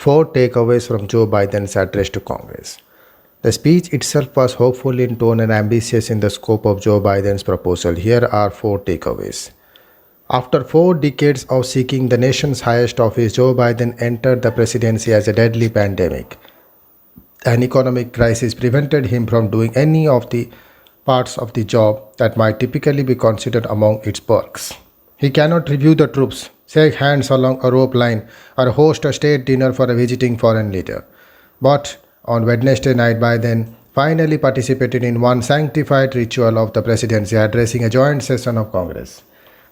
Four takeaways from Joe Biden's address to Congress. The speech itself was hopeful in tone and ambitious in the scope of Joe Biden's proposal. Here are four takeaways. After 4 decades of seeking the nation's highest office, Joe Biden entered the presidency as a deadly pandemic. An economic crisis prevented him from doing any of the parts of the job that might typically be considered among its perks. He cannot review the troops, shake hands along a rope line, or host a state dinner for a visiting foreign leader. But on Wednesday night, Biden finally participated in one sanctified ritual of the presidency, addressing a joint session of Congress.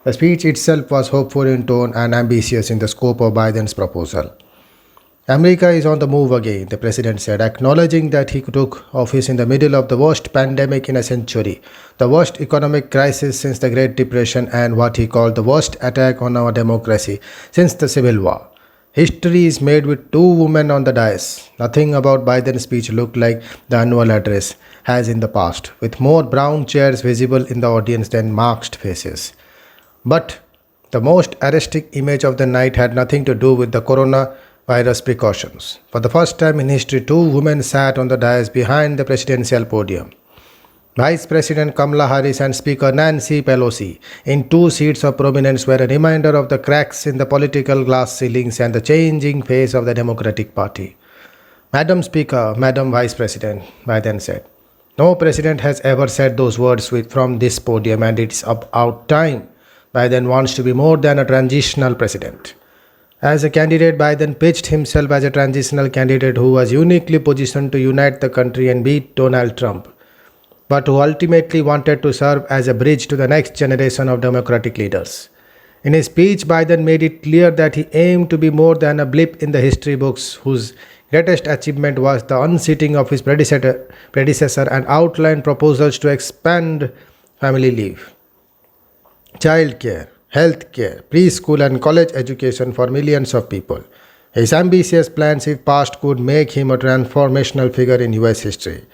The speech itself was hopeful in tone and ambitious in the scope of Biden's proposal. America is on the move again, the president said, acknowledging that he took office in the middle of the worst pandemic in a century, the worst economic crisis since the Great Depression, and what he called the worst attack on our democracy since the Civil War. History is made with two women on the dais. Nothing about Biden's speech looked like the annual address has in the past, with more brown chairs visible in the audience than masked faces. But the most arresting image of the night had nothing to do with the coronavirus precautions. For the first time in history, two women sat on the dais behind the presidential podium. Vice President Kamala Harris and Speaker Nancy Pelosi, in two seats of prominence, were a reminder of the cracks in the political glass ceilings and the changing face of the Democratic Party. Madam Speaker, Madam Vice President, Biden said. No president has ever said those words from this podium, and it's about time. Biden wants to be more than a transitional president. As a candidate, Biden pitched himself as a transitional candidate who was uniquely positioned to unite the country and beat Donald Trump, but who ultimately wanted to serve as a bridge to the next generation of Democratic leaders. In his speech, Biden made it clear that he aimed to be more than a blip in the history books, whose greatest achievement was the unseating of his predecessor, and outlined proposals to expand family leave, child care, health care, preschool and college education for millions of people. His ambitious plans, if passed, could make him a transformational figure in US history.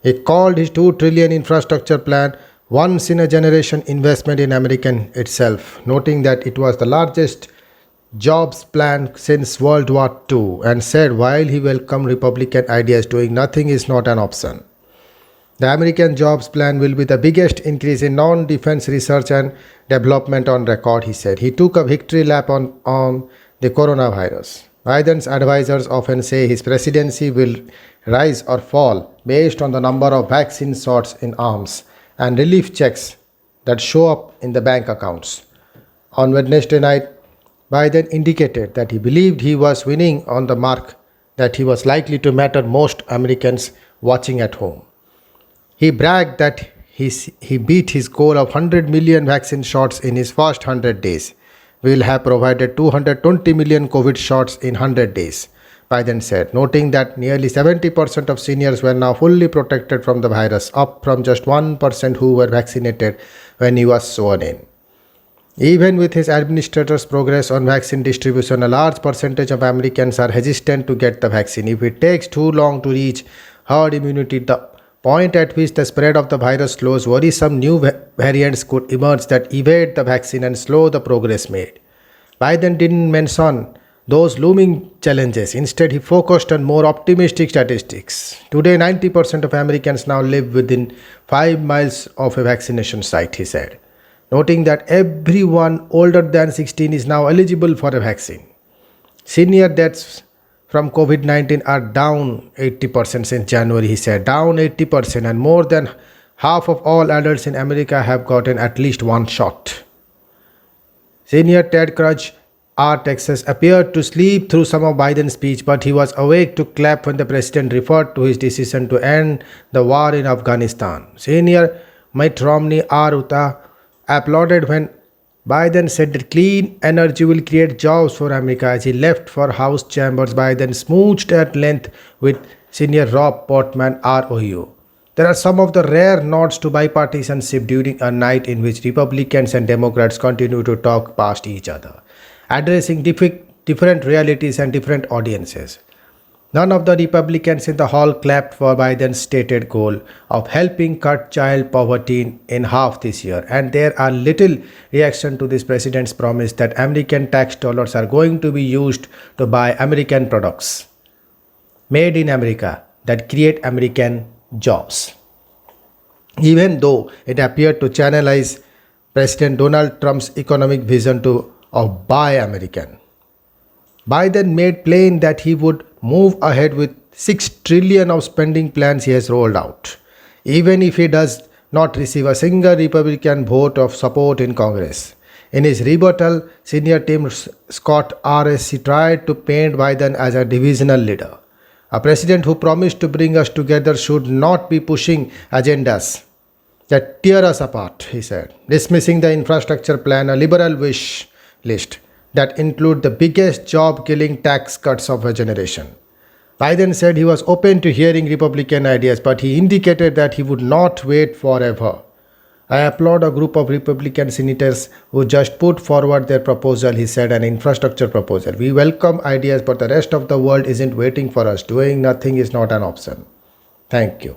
He called his $2 trillion infrastructure plan once in a generation investment in American itself, noting that it was the largest jobs plan since World War II, and said while he welcomed Republican ideas, doing nothing is not an option. The American jobs plan will be the biggest increase in non-defense research and development on record, he said. He took a victory lap on the coronavirus. Biden's advisors often say his presidency will rise or fall based on the number of vaccine shots in arms and relief checks that show up in the bank accounts. On Wednesday night, Biden indicated that he believed he was winning on the mark that he was likely to matter most Americans watching at home. He bragged that he beat his goal of 100 million vaccine shots in his first 100 days. We will have provided 220 million COVID shots in 100 days, Biden said, noting that nearly 70% of seniors were now fully protected from the virus, up from just 1% who were vaccinated when he was sworn in. Even with his administrator's progress on vaccine distribution, a large percentage of Americans are hesitant to get the vaccine. If it takes too long to reach herd immunity, the point at which the spread of the virus slows, worrisome new variants could emerge that evade the vaccine and slow the progress made. Biden didn't mention those looming challenges. Instead, he focused on more optimistic statistics. Today, 90% of Americans now live within 5 miles of a vaccination site, he said, noting that everyone older than 16 is now eligible for a vaccine. Senior deaths from COVID-19 are down 80% since January, he said, down 80%, and more than half of all adults in America have gotten at least one shot. Senior Ted Cruz, Texas, appeared to sleep through some of Biden's speech, but he was awake to clap when the president referred to his decision to end the war in Afghanistan. Senior Mitt Romney, Utah, applauded when Biden said that clean energy will create jobs for America. As he left for House chambers, Biden smooched at length with senior Rob Portman, Ohio. There are some of the rare nods to bipartisanship during a night in which Republicans and Democrats continue to talk past each other, addressing different realities and different audiences. None of the Republicans in the hall clapped for Biden's stated goal of helping cut child poverty in half this year, and there are little reaction to this president's promise that American tax dollars are going to be used to buy American products made in America that create American jobs. Even though it appeared to channelize President Donald Trump's economic vision of Buy American. Biden made plain that he would move ahead with 6 trillion of spending plans he has rolled out, even if he does not receive a single Republican vote of support in Congress. In his rebuttal, Senior Tim Scott RSC tried to paint Biden as a divisional leader. A president who promised to bring us together should not be pushing agendas that tear us apart, he said, dismissing the infrastructure plan, a liberal wish list that include the biggest job-killing tax cuts of a generation. Biden said he was open to hearing Republican ideas, but he indicated that he would not wait forever. I applaud a group of Republican senators who just put forward their proposal, he said, an infrastructure proposal. We welcome ideas, but the rest of the world isn't waiting for us. Doing nothing is not an option. Thank you.